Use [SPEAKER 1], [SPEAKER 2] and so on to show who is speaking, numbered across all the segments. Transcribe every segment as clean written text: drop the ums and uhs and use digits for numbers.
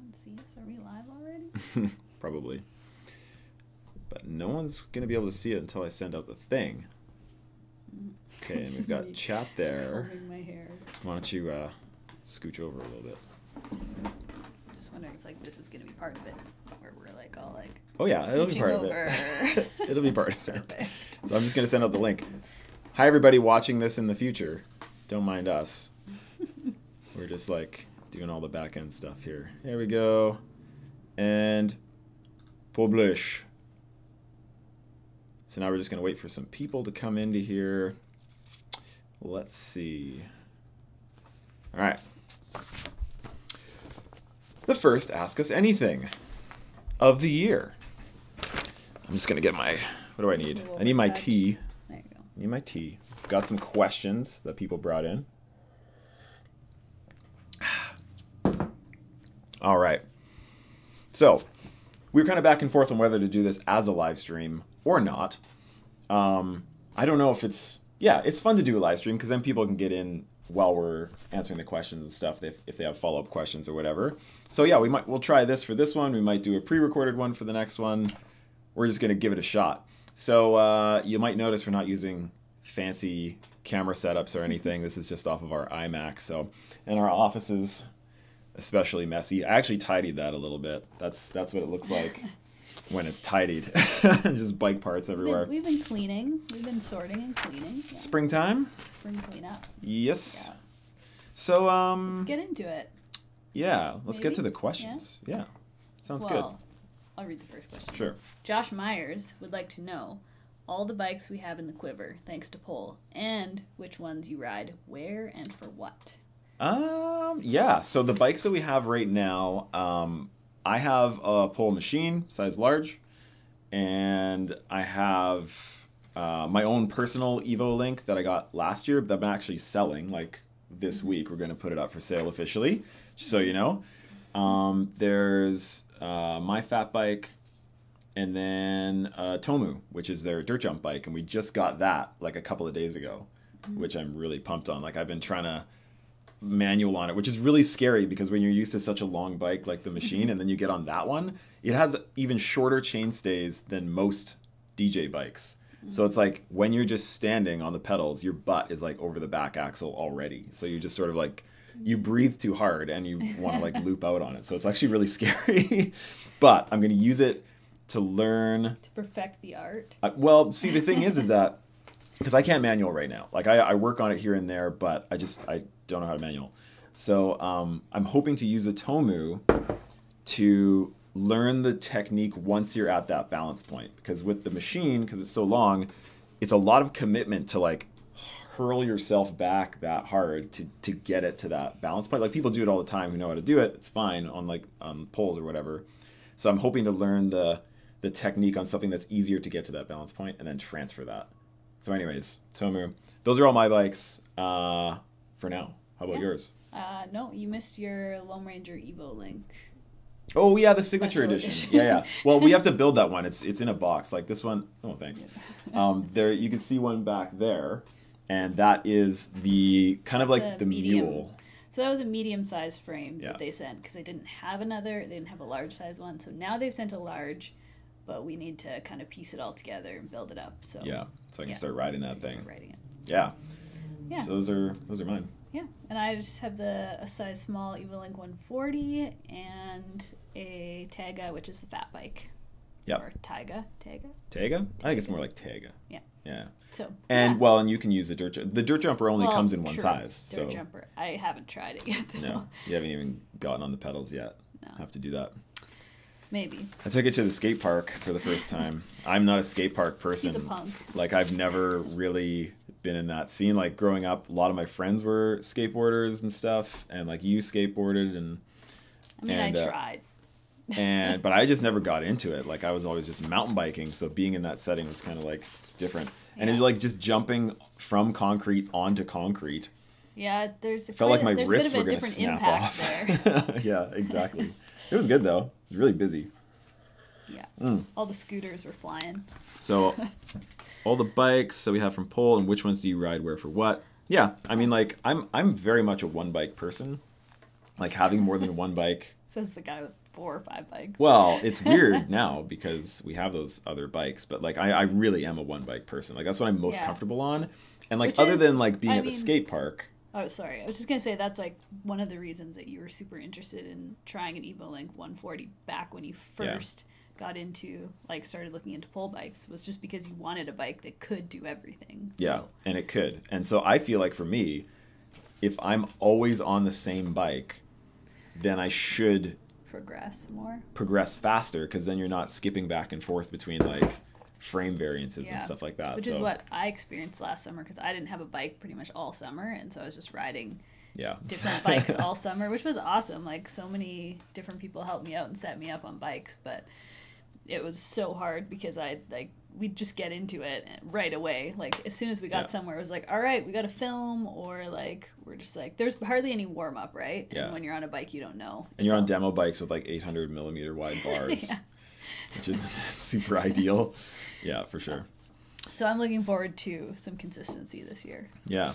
[SPEAKER 1] can see us. Are we live already?
[SPEAKER 2] Probably. But no one's going to be able to see it until I send out the thing. Okay, and we've got chat there.
[SPEAKER 1] Combing my hair.
[SPEAKER 2] Why don't you scooch over a little bit?
[SPEAKER 1] Just wondering if like this is gonna be part of it, where we're like all like.
[SPEAKER 2] Oh yeah, it'll be
[SPEAKER 1] scooching
[SPEAKER 2] part
[SPEAKER 1] over.
[SPEAKER 2] of it. It'll be part of it.
[SPEAKER 1] Perfect.
[SPEAKER 2] So I'm just going to send out the link. Hi everybody watching this in the future. Don't mind us. We're just like doing all the back end stuff here. There we go. And publish. So now we're just going to wait for some people to come into here. Let's see. All right. The first Ask Us Anything of the year. I'm just going to get my, what do I need? I need my tea.
[SPEAKER 1] There you go.
[SPEAKER 2] I need my tea. Got some questions that people brought in. All right. So, we were kind of back and forth on whether to do this as a live stream or not. I don't know if it's... Yeah, it's fun to do a live stream because then people can get in while we're answering the questions and stuff if they have follow-up questions or whatever. So yeah, we'll try this for this one. We might do a pre-recorded one for the next one. We're just going to give it a shot. So you might notice we're not using fancy camera setups or anything. This is just off of our iMac. So, and our office is especially messy. I actually tidied that a little bit. That's what it looks like when it's tidied. Just bike parts everywhere.
[SPEAKER 1] We've been cleaning. We've been sorting and cleaning. Yeah.
[SPEAKER 2] Springtime?
[SPEAKER 1] Spring cleanup.
[SPEAKER 2] Yes.
[SPEAKER 1] Yeah.
[SPEAKER 2] So
[SPEAKER 1] Let's get into it.
[SPEAKER 2] yeah, let's get
[SPEAKER 1] Maybe?
[SPEAKER 2] to the questions. Yeah. Sounds
[SPEAKER 1] Well, I'll read the first question.
[SPEAKER 2] good. Sure.
[SPEAKER 1] Josh Myers would like to know all the bikes we have in the quiver, thanks to Pole, and which ones you ride, where, and for what.
[SPEAKER 2] Yeah, so the bikes that we have right now, I have a pole machine, size large, and I have my own personal Evo Link that I got last year that I'm actually selling, like this week. We're going to put it up for sale officially, just so you know. There's my fat bike, and then Tomu, which is their dirt jump bike, and we just got that like a couple of days ago, which I'm really pumped on. Like I've been trying to manual on it, which is really scary because when you're used to such a long bike like the machine and then you get on that one, it has even shorter chain stays than most DJ bikes. So it's like when you're just standing on the pedals, your butt is like over the back axle already. So you just sort of like, you breathe too hard and you want to like loop out on it. So it's actually really scary. But I'm going to use it to learn.
[SPEAKER 1] To perfect the art.
[SPEAKER 2] Well, see, the thing is that, because I can't manual right now. Like I work on it here and there, but I don't know how to manual. So I'm hoping to use the Tomu to learn the technique once you're at that balance point. Because with the machine, because it's so long, it's a lot of commitment to like hurl yourself back that hard to get it to that balance point. Like people do it all the time who know how to do it. It's fine on like poles or whatever. So I'm hoping to learn the technique on something that's easier to get to that balance point and then transfer that. So anyways, Tomu, those are all my bikes for now. How about yours?
[SPEAKER 1] No, you missed your Lone Ranger Evo Link.
[SPEAKER 2] Oh yeah, the signature
[SPEAKER 1] Special
[SPEAKER 2] edition.
[SPEAKER 1] edition.
[SPEAKER 2] Yeah. Well, we have to build that one. It's in a box. Like this one. Oh, thanks. There you can see one back there, and that is the kind of like the
[SPEAKER 1] medium.
[SPEAKER 2] mule.
[SPEAKER 1] So that was a medium-sized frame
[SPEAKER 2] Yeah.
[SPEAKER 1] that they sent because they didn't have another. They didn't have a large-size one. So now they've sent a large, but we need to kind of piece it all together and build it up. So
[SPEAKER 2] Yeah. So I can start riding that thing.
[SPEAKER 1] Start riding it.
[SPEAKER 2] Yeah.
[SPEAKER 1] Yeah.
[SPEAKER 2] So those are mine.
[SPEAKER 1] Yeah, and I just have a size small EvoLink 140 and a Taiga, which is the fat bike.
[SPEAKER 2] Yep.
[SPEAKER 1] Or Taiga.
[SPEAKER 2] Taiga? I think it's more like Taiga.
[SPEAKER 1] Yeah.
[SPEAKER 2] Yeah.
[SPEAKER 1] So.
[SPEAKER 2] And
[SPEAKER 1] yeah.
[SPEAKER 2] well, and you can use the the dirt jumper only comes in one
[SPEAKER 1] true.
[SPEAKER 2] size.
[SPEAKER 1] Dirt
[SPEAKER 2] So
[SPEAKER 1] jumper. I haven't tried it yet. Though.
[SPEAKER 2] no, you haven't even gotten on the pedals yet.
[SPEAKER 1] No.
[SPEAKER 2] Have to do that.
[SPEAKER 1] Maybe.
[SPEAKER 2] I took it to the skate park for the first time. I'm not a skate park person.
[SPEAKER 1] He's a punk.
[SPEAKER 2] Like I've never really been in that scene. Like growing up, a lot of my friends were skateboarders and stuff, and like you skateboarded and.
[SPEAKER 1] I mean, I tried.
[SPEAKER 2] But I just never got into it. Like I was always just mountain biking, so being in that setting was kind of like different. And it's like just jumping from concrete onto concrete.
[SPEAKER 1] Yeah,
[SPEAKER 2] Felt like my wrists were
[SPEAKER 1] going
[SPEAKER 2] gonna
[SPEAKER 1] to
[SPEAKER 2] snap
[SPEAKER 1] off.
[SPEAKER 2] There. Yeah, exactly. It was good though. It was really busy.
[SPEAKER 1] Yeah. All the scooters were flying.
[SPEAKER 2] So all the bikes that we have from Pole, and which ones do you ride where for what? Yeah, I mean, like I'm very much a one bike person. Like having more than one bike
[SPEAKER 1] Says the guy with 4 or 5 bikes.
[SPEAKER 2] Well, it's weird now because we have those other bikes, but like I really am a one bike person. Like that's what I'm most comfortable on. And like
[SPEAKER 1] Which
[SPEAKER 2] other
[SPEAKER 1] is,
[SPEAKER 2] than like being
[SPEAKER 1] I
[SPEAKER 2] at the
[SPEAKER 1] mean-
[SPEAKER 2] skate park.
[SPEAKER 1] Oh, sorry. I was just going to say that's like one of the reasons that you were super interested in trying an EvoLink 140 back when you first got into, like, started looking into pole bikes, was just because you wanted a bike that could do everything. So.
[SPEAKER 2] Yeah, and it could. And so I feel like for me, if I'm always on the same bike, then I should progress faster, because then you're not skipping back and forth between like frame variances and stuff like that.
[SPEAKER 1] Which is what I experienced last summer, because I didn't have a bike pretty much all summer, and so I was just riding different bikes all summer, which was awesome. Like, so many different people helped me out and set me up on bikes, but it was so hard because we'd just get into it right away. Like, as soon as we got somewhere, it was like, all right, we got to film, or like, we're just like, there's hardly any warm up, right?
[SPEAKER 2] Yeah.
[SPEAKER 1] And when you're on a bike, you don't know.
[SPEAKER 2] And you're on demo bikes with like 800 millimeter wide bars, which is super ideal. Yeah, for sure.
[SPEAKER 1] So I'm looking forward to some consistency this year.
[SPEAKER 2] Yeah.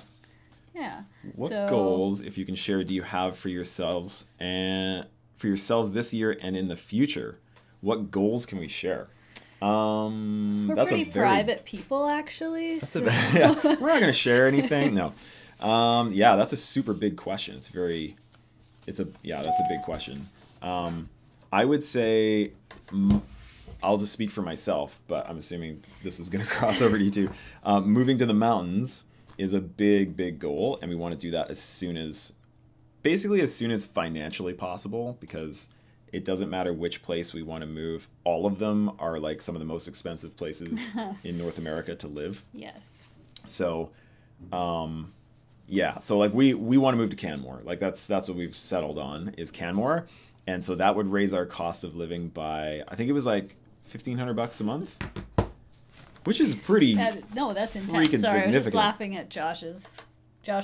[SPEAKER 1] Yeah.
[SPEAKER 2] What goals, if you can share, do you have for yourselves this year and in the future? What goals can we share?
[SPEAKER 1] We're pretty private people, actually.
[SPEAKER 2] We're not going to share anything. No. That's a super big question. That's a big question. I would say, I'll just speak for myself, but I'm assuming this is going to cross over to you too. Moving to the mountains is a big, big goal, and we want to do that as soon as financially possible, because it doesn't matter which place we want to move. All of them are like some of the most expensive places in North America to live.
[SPEAKER 1] Yes.
[SPEAKER 2] So, so like we want to move to Canmore. Like that's what we've settled on, is Canmore. And so that would raise our cost of living by, I think it was like $1,500 a month, which is pretty.
[SPEAKER 1] That's intense. Sorry, I was just laughing at Josh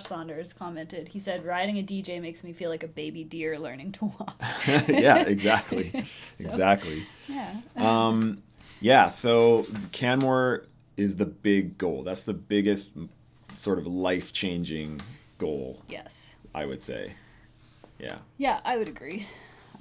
[SPEAKER 1] Saunders commented. He said, riding a DJ makes me feel like a baby deer learning to walk.
[SPEAKER 2] Yeah, exactly. Exactly.
[SPEAKER 1] Yeah.
[SPEAKER 2] So Canmore is the big goal. That's the biggest sort of life-changing goal.
[SPEAKER 1] Yes.
[SPEAKER 2] I would say. Yeah.
[SPEAKER 1] Yeah, I would agree.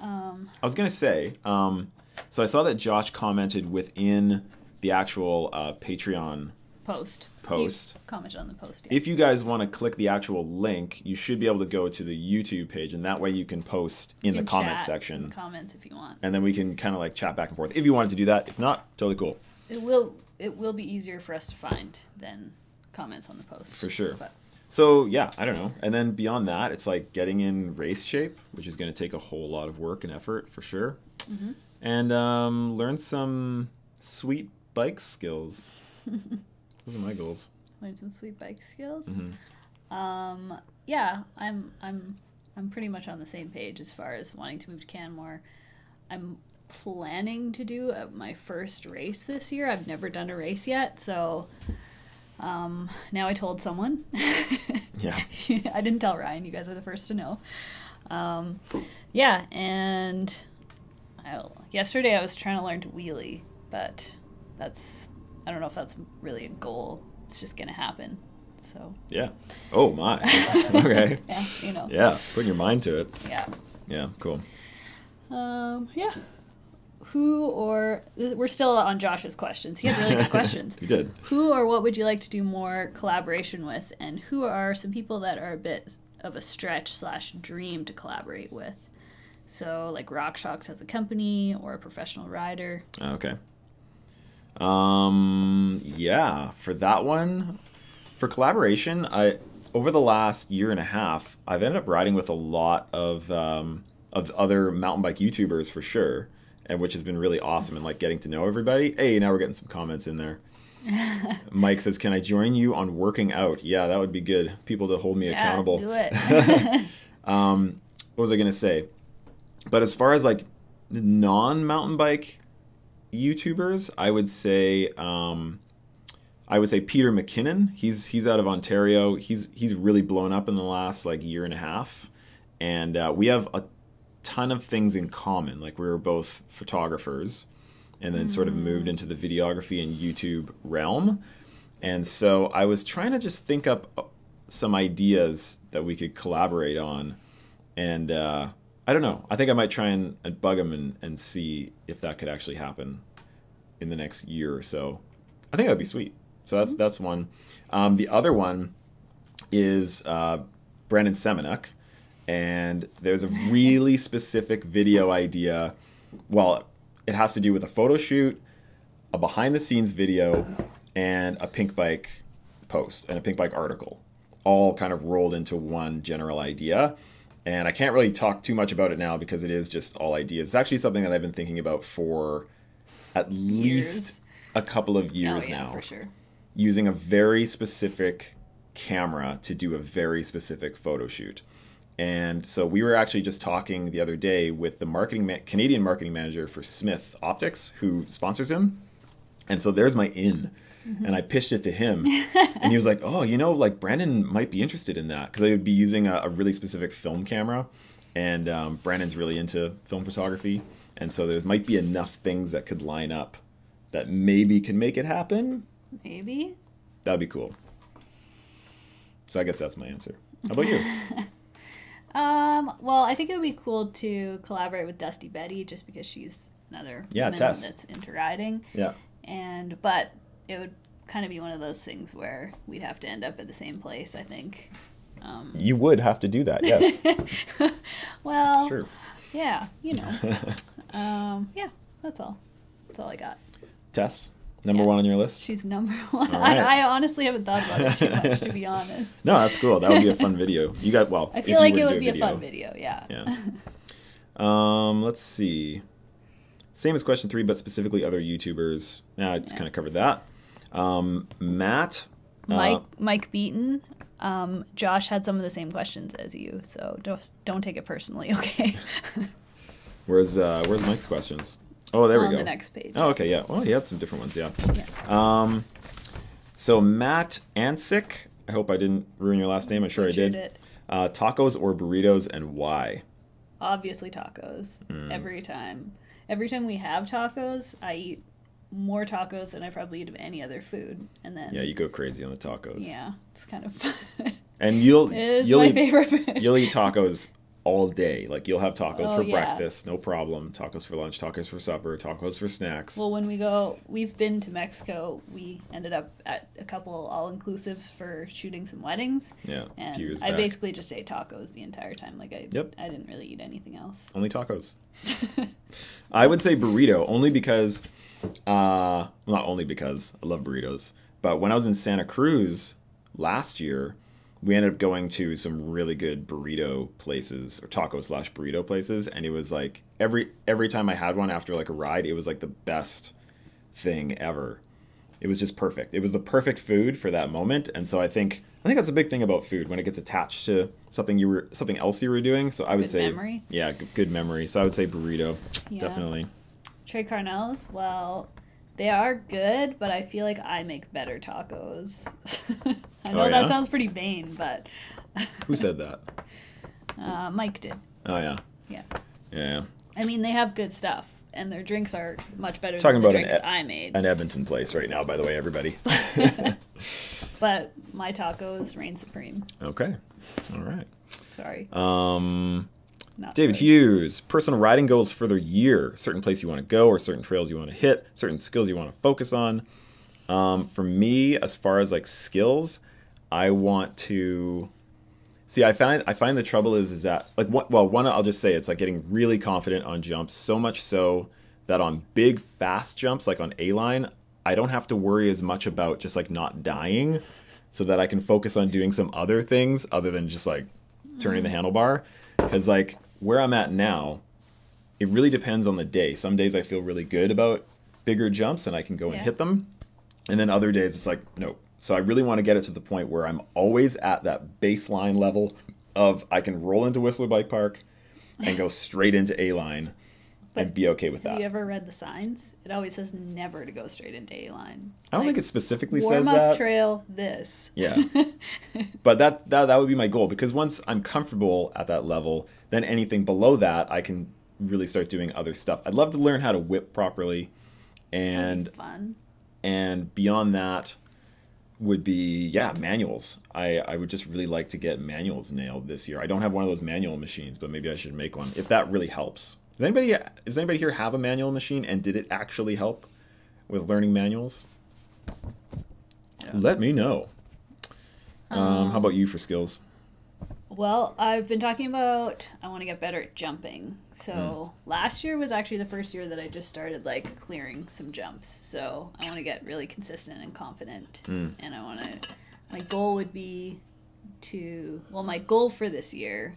[SPEAKER 2] I was going to say, so I saw that Josh commented within the actual Patreon post.
[SPEAKER 1] He commented on the post. Yeah.
[SPEAKER 2] If you guys want to click the actual link, you should be able to go to the YouTube page, and that way you can post in the comment section.
[SPEAKER 1] In the comments if you want.
[SPEAKER 2] And then we can kind of like chat back and forth if you wanted to do that. If not, totally cool.
[SPEAKER 1] It will be easier for us to find than comments on the post.
[SPEAKER 2] For sure.
[SPEAKER 1] But.
[SPEAKER 2] So, yeah, I don't know. And then beyond that, it's like getting in race shape, which is going to take a whole lot of work and effort for sure. Mm-hmm. And learn some sweet bike skills. Those are my goals.
[SPEAKER 1] Learn some sweet bike skills.
[SPEAKER 2] Mm-hmm.
[SPEAKER 1] Yeah, I'm pretty much on the same page as far as wanting to move to Canmore. I'm planning to do my first race this year. I've never done a race yet, so now I told someone.
[SPEAKER 2] Yeah.
[SPEAKER 1] I didn't tell Ryan. You guys are the first to know. And yesterday I was trying to learn to wheelie, but I don't know if that's really a goal. It's just gonna happen. So.
[SPEAKER 2] Yeah. Oh my. Okay.
[SPEAKER 1] Yeah.
[SPEAKER 2] Yeah. Putting your mind to it.
[SPEAKER 1] Yeah.
[SPEAKER 2] Yeah. Cool.
[SPEAKER 1] Yeah. We're still on Josh's questions. He had really good questions.
[SPEAKER 2] He did.
[SPEAKER 1] Who or what would you like to do more collaboration with, and who are some people that are a bit of a stretch / dream to collaborate with? So, like RockShox as a company or a professional rider.
[SPEAKER 2] Okay. For that one, for collaboration, over the last year and a half, I've ended up riding with a lot of other mountain bike YouTubers for sure, and which has been really awesome, and like getting to know everybody. Hey, now we're getting some comments in there. Mike says, "Can I join you on working out?" Yeah, that would be good. People to hold me accountable.
[SPEAKER 1] Do it.
[SPEAKER 2] What was I gonna say? But as far as like non-mountain bike YouTubers, I would say Peter McKinnon. He's out of Ontario. He's really blown up in the last like year and a half, and we have a ton of things in common. Like we were both photographers, and then sort of moved into the videography and YouTube realm. And so I was trying to just think up some ideas that we could collaborate on, and I I don't know. I think I might try and bug him and see if that could actually happen in the next year or so. I think that'd be sweet. So that's one. The other one is Brandon Semenuk, and there's a really specific video idea. Well, it has to do with a photo shoot, a behind-the-scenes video, and a Pink Bike post and a Pink Bike article, all kind of rolled into one general idea. And I can't really talk too much about it now because it is just all ideas. It's actually something that I've been thinking about for at least a couple of years now.
[SPEAKER 1] For sure.
[SPEAKER 2] Using a very specific camera to do a very specific photo shoot. And so we were actually just talking the other day with the Canadian marketing manager for Smith Optics, who sponsors him. And so there's my in. Mm-hmm. And I pitched it to him. And he was like, oh, like Brandon might be interested in that. Because I would be using a really specific film camera. And Brandon's really into film photography. And so there might be enough things that could line up that maybe can make it happen.
[SPEAKER 1] Maybe.
[SPEAKER 2] That'd be cool. So I guess that's my answer. How about you?
[SPEAKER 1] Well, I think it would be cool to collaborate with Dusty Betty just because she's another woman that's into riding.
[SPEAKER 2] Yeah.
[SPEAKER 1] But it would kind of be one of those things where we'd have to end up at the same place, I think.
[SPEAKER 2] You would have to do that, yes.
[SPEAKER 1] Well,
[SPEAKER 2] it's true.
[SPEAKER 1] Yeah, yeah, that's all. That's all I got.
[SPEAKER 2] Tess, number one on your list?
[SPEAKER 1] She's number one.
[SPEAKER 2] Right.
[SPEAKER 1] I honestly haven't thought about it too much, to be honest.
[SPEAKER 2] No, that's cool. That would be a fun video.
[SPEAKER 1] I feel like it would be a fun video, yeah.
[SPEAKER 2] Let's see. Same as question 3, but specifically other YouTubers. I just kind of covered that. Matt.
[SPEAKER 1] Mike Beaton. Josh had some of the same questions as you, so don't take it personally, okay?
[SPEAKER 2] Where's Mike's questions? Oh, there we go.
[SPEAKER 1] On the next page.
[SPEAKER 2] Oh, okay, yeah. Well, he had some different ones, yeah. So Matt Ansick, I hope I didn't ruin your last name. I'm sure I did. Tacos or burritos, and why?
[SPEAKER 1] Obviously tacos. Every time. Every time we have tacos, I eat more tacos than I probably eat of any other food, and then
[SPEAKER 2] you go crazy on the tacos.
[SPEAKER 1] Yeah, it's kind of fun.
[SPEAKER 2] And you'll
[SPEAKER 1] my favorite food.
[SPEAKER 2] You'll eat tacos all day. Like you'll have tacos for breakfast, no problem. Tacos for lunch, tacos for supper, tacos for snacks.
[SPEAKER 1] Well, when we've been to Mexico. We ended up at a couple all-inclusives for shooting some weddings.
[SPEAKER 2] Yeah,
[SPEAKER 1] and
[SPEAKER 2] a few years
[SPEAKER 1] I
[SPEAKER 2] back.
[SPEAKER 1] basically just ate tacos the entire time. Like I didn't really eat anything else.
[SPEAKER 2] Only tacos. I would say burrito, only because, not only because I love burritos, but when I was in Santa Cruz last year, we ended up going to some really good burrito places, or taco/burrito places, and it was like every time I had one after like a ride, it was like the best thing ever. It was just perfect. It was the perfect food for that moment, and so I think that's a big thing about food when it gets attached to something else you were doing. So I would say
[SPEAKER 1] memory.
[SPEAKER 2] Yeah, good memory. So I would say burrito, definitely.
[SPEAKER 1] Tres Carnels, well, they are good, but I feel like I make better tacos. I know that sounds pretty vain, but
[SPEAKER 2] who said that?
[SPEAKER 1] Mike did.
[SPEAKER 2] Oh yeah.
[SPEAKER 1] Yeah.
[SPEAKER 2] Yeah.
[SPEAKER 1] I mean, they have good stuff, and their drinks are much better
[SPEAKER 2] than
[SPEAKER 1] the drinks I made.
[SPEAKER 2] An Edmonton place right now, by the way, everybody.
[SPEAKER 1] But my tacos reign supreme.
[SPEAKER 2] Okay. All right.
[SPEAKER 1] Sorry.
[SPEAKER 2] David Hughes, personal riding goals for the year. Certain place you want to go, or certain trails you want to hit, certain skills you want to focus on. For me, as far as like skills, I want to see. I find the trouble is that like one I'll just say it's like getting really confident on jumps, so much so that on big fast jumps like on A-line, I don't have to worry as much about just like not dying, so that I can focus on doing some other things other than just like turning the handlebar. Because like where I'm at now, it really depends on the day. Some days I feel really good about bigger jumps and I can go and hit them. And then other days it's like, nope. So I really want to get it to the point where I'm always at that baseline level of I can roll into Whistler Bike Park and go straight into A-line and be okay with that.
[SPEAKER 1] Have you ever read the signs? It always says never to go straight into A-line.
[SPEAKER 2] I don't think it specifically says that.
[SPEAKER 1] Warm-up trail, this.
[SPEAKER 2] Yeah. But that would be my goal, because once I'm comfortable at that level, then anything below that, I can really start doing other stuff. I'd love to learn how to whip properly. And
[SPEAKER 1] fun.
[SPEAKER 2] And beyond that, would be, manuals. I would just really like to get manuals nailed this year. I don't have one of those manual machines, but maybe I should make one if that really helps. Does anybody here have a manual machine, and did it actually help with learning manuals? Yeah. Let me know. How about you for skills?
[SPEAKER 1] Well, I've been talking about I want to get better at jumping. So last year was actually the first year that I just started like clearing some jumps. So I want to get really consistent and confident. And my goal would be my goal for this year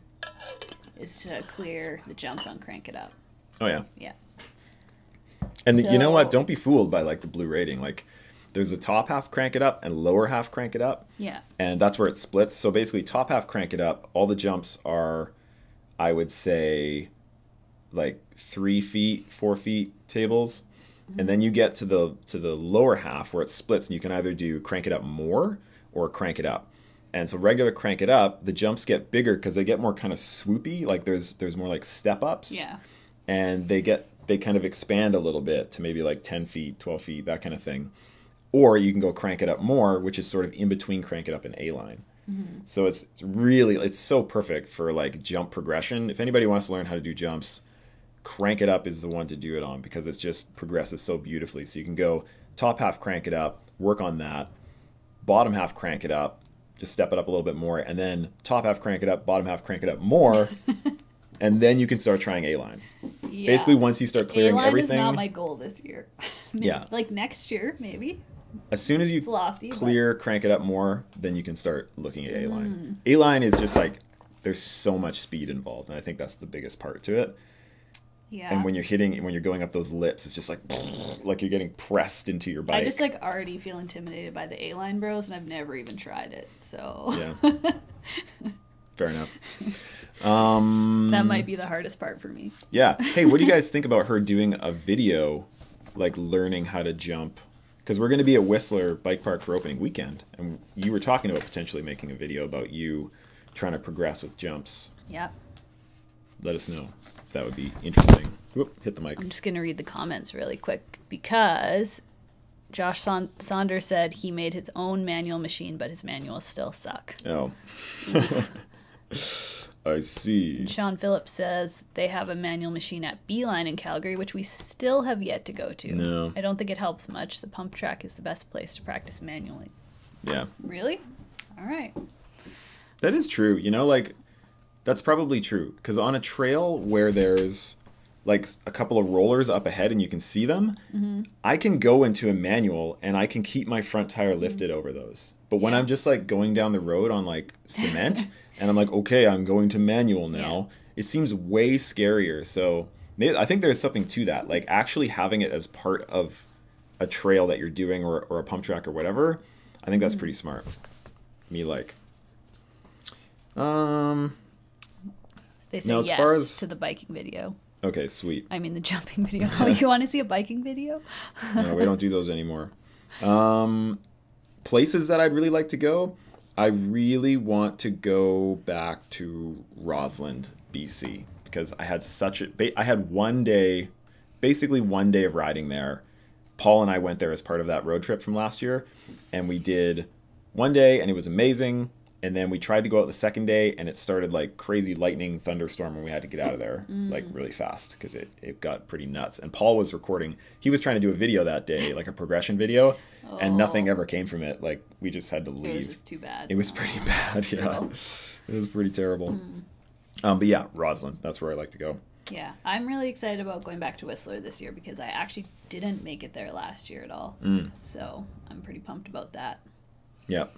[SPEAKER 1] is to clear the jumps on Crank It Up.
[SPEAKER 2] Oh, yeah.
[SPEAKER 1] Yeah.
[SPEAKER 2] And you know what? Don't be fooled by like the blue rating. Like there's a top half Crank It Up and lower half Crank It Up.
[SPEAKER 1] Yeah.
[SPEAKER 2] And that's where it splits. So basically top half Crank It Up, all the jumps are, I would say, like 3 feet, 4 feet tables. And then you get to the lower half where it splits, and you can either do Crank It Up more or Crank It Up. And so regular Crank It Up, the jumps get bigger because they get more kind of swoopy. Like there's more like step ups.
[SPEAKER 1] Yeah.
[SPEAKER 2] And they kind of expand a little bit to maybe like 10 feet, 12 feet, that kind of thing. Or you can go Crank It Up more, which is sort of in between Crank It Up and A-line. So it's so perfect for like jump progression. If anybody wants to learn how to do jumps, Crank It Up is the one to do it on because it just progresses so beautifully. So you can go top half Crank It Up, work on that, bottom half Crank It Up, just step it up a little bit more, and then top half Crank It Up, bottom half Crank It Up more, and then you can start trying A-line. Yeah. Basically, once you start clearing
[SPEAKER 1] A-line
[SPEAKER 2] everything...
[SPEAKER 1] is not my goal this year.
[SPEAKER 2] Yeah.
[SPEAKER 1] Like next year, maybe.
[SPEAKER 2] As soon as you clear Crank It Up more, then you can start looking at A-line. A-line is just like, there's so much speed involved, and I think that's the biggest part to it.
[SPEAKER 1] Yeah.
[SPEAKER 2] And when you're going up those lips, it's just like you're getting pressed into your bike.
[SPEAKER 1] I just like already feel intimidated by the A-line bros, and I've never even tried it. So
[SPEAKER 2] yeah, fair enough.
[SPEAKER 1] That might be the hardest part for me.
[SPEAKER 2] Yeah. Hey, what do you guys think about her doing a video, like learning how to jump? Because we're going to be at Whistler Bike Park for opening weekend, and you were talking about potentially making a video about you trying to progress with jumps.
[SPEAKER 1] Yeah.
[SPEAKER 2] Let us know if that would be interesting. Whoop, hit the mic.
[SPEAKER 1] I'm just going to read the comments really quick because Josh Saunders said he made his own manual machine, but his manuals still suck.
[SPEAKER 2] Oh. I see.
[SPEAKER 1] And Sean Phillips says they have a manual machine at Beeline in Calgary, which we still have yet to go to.
[SPEAKER 2] No.
[SPEAKER 1] I don't think it helps much. The pump track is the best place to practice manually.
[SPEAKER 2] Yeah.
[SPEAKER 1] Really? All right.
[SPEAKER 2] That is true. You know, like, that's probably true. Because on a trail where there's, like, a couple of rollers up ahead and you can see them, I can go into a manual and I can keep my front tire lifted over those. But when I'm just, like, going down the road on, like, cement... And I'm like, okay, I'm going to manual now. Yeah. It seems way scarier. So I think there's something to that. Like actually having it as part of a trail that you're doing or a pump track or whatever, I think that's pretty smart. Me like.
[SPEAKER 1] They say yes to the biking video.
[SPEAKER 2] Okay, sweet.
[SPEAKER 1] I mean the jumping video. Oh, you want to see a biking video?
[SPEAKER 2] No, we don't do those anymore. Places that I'd really like to go. I really want to go back to Rossland, BC, because I had basically one day of riding there. Paul and I went there as part of that road trip from last year, and we did one day, and it was amazing. And then we tried to go out the second day, and it started like crazy lightning thunderstorm, and we had to get out of there like really fast because it got pretty nuts. And Paul was recording; he was trying to do a video that day, like a progression video. And nothing ever came from it. Like, we just had to leave. It
[SPEAKER 1] was just too bad.
[SPEAKER 2] It was pretty bad, yeah. It was pretty terrible. But yeah, Rossland. That's where I like to go.
[SPEAKER 1] Yeah. I'm really excited about going back to Whistler this year because I actually didn't make it there last year at all. So I'm pretty pumped about that.
[SPEAKER 2] Yeah.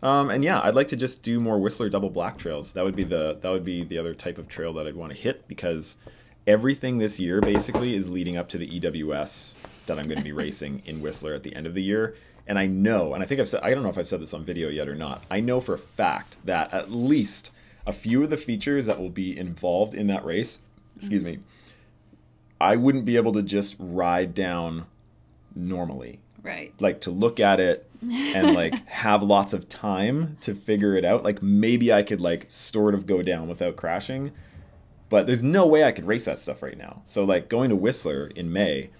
[SPEAKER 2] And yeah, I'd like to just do more Whistler double black trails. That would be the other type of trail that I'd want to hit because everything this year basically is leading up to the EWS that I'm going to be racing in Whistler at the end of the year. And I know, and I think I don't know if I've said this on video yet or not, I know for a fact that at least a few of the features that will be involved in that race, I wouldn't be able to just ride down normally.
[SPEAKER 1] Right.
[SPEAKER 2] Like to look at it and like have lots of time to figure it out. Like maybe I could like sort of go down without crashing. But there's no way I could race that stuff right now. So like going to Whistler in May,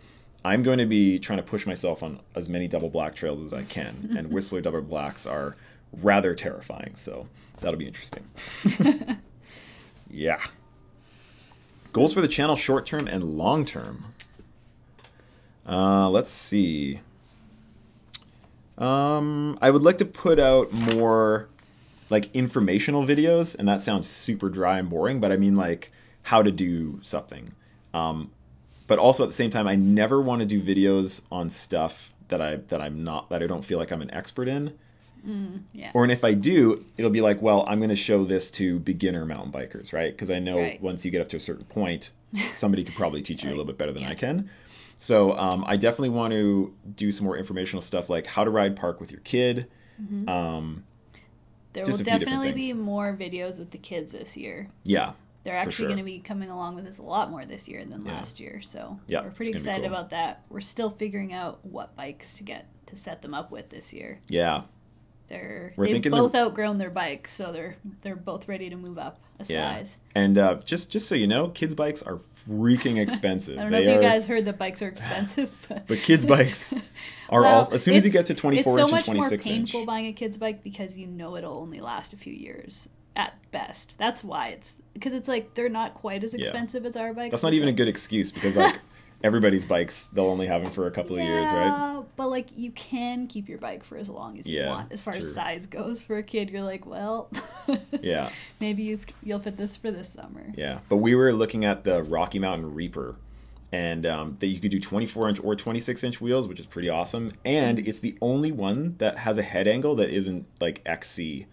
[SPEAKER 2] I'm going to be trying to push myself on as many double black trails as I can, and Whistler double blacks are rather terrifying, so that'll be interesting. Yeah. Goals for the channel, short term and long term. Let's see. I would like to put out more like informational videos, and that sounds super dry and boring, but I mean like how to do something. But also at the same time, I never want to do videos on stuff that I don't feel like I'm an expert in.
[SPEAKER 1] Yeah.
[SPEAKER 2] Or and if I do, it'll be like, well, I'm going to show this to beginner mountain bikers, right? Because I know once you get up to a certain point, somebody could probably teach you a little bit better than I can. So I definitely want to do some more informational stuff, like how to ride park with your kid.
[SPEAKER 1] There will definitely be more videos with the kids this year.
[SPEAKER 2] Yeah.
[SPEAKER 1] They're actually going to be coming along with us a lot more this year than last year. So we're pretty excited about that. We're still figuring out what bikes to get to set them up with this year.
[SPEAKER 2] Yeah.
[SPEAKER 1] They've both outgrown their bikes, so they're both ready to move up a size.
[SPEAKER 2] And just so you know, kids' bikes are freaking expensive.
[SPEAKER 1] I don't know if you guys heard that bikes are expensive. But
[SPEAKER 2] kids' bikes are as soon as you get to 24 inch and 26 inch. It's so much more
[SPEAKER 1] painful buying a kid's bike because you know it'll only last a few years at best. That's why because it's like they're not quite as expensive as our bikes.
[SPEAKER 2] That's not even a good excuse because like everybody's bikes, they'll only have them for a couple of years, right?
[SPEAKER 1] But like you can keep your bike for as long as you want. As far as size goes for a kid, you're like, well, maybe you'll fit this for this summer.
[SPEAKER 2] Yeah, but we were looking at the Rocky Mountain Reaper, and that you could do 24 inch or 26 inch wheels, which is pretty awesome. And it's the only one that has a head angle that isn't like XC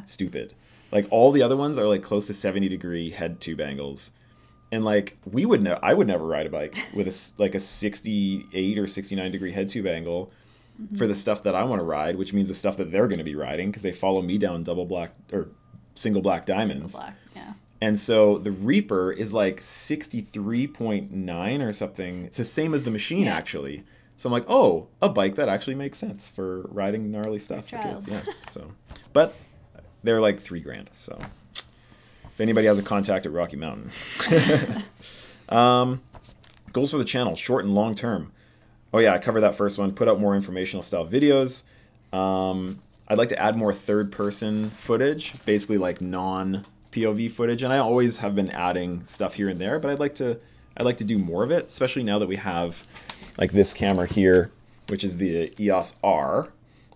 [SPEAKER 2] stupid. Like all the other ones are like close to 70-degree head tube angles. And like I would never ride a bike with a 68 or 69-degree head tube angle for the stuff that I want to ride, which means the stuff that they're going to be riding because they follow me down double black or single black diamonds.
[SPEAKER 1] Single black, yeah.
[SPEAKER 2] And so the Reaper is like 63.9 or something. It's the same as the Machine actually. So I'm like, oh, a bike that actually makes sense for riding gnarly stuff for kids. Yeah. So, but they're like $3,000. So. If anybody has a contact at Rocky Mountain. Goals for the channel, short and long term. Oh yeah, I covered that first one. Put out more informational style videos. I'd like to add more third person footage, basically like non-POV footage. And I always have been adding stuff here and there, but I'd like to do more of it, especially now that we have like this camera here, which is the EOS R.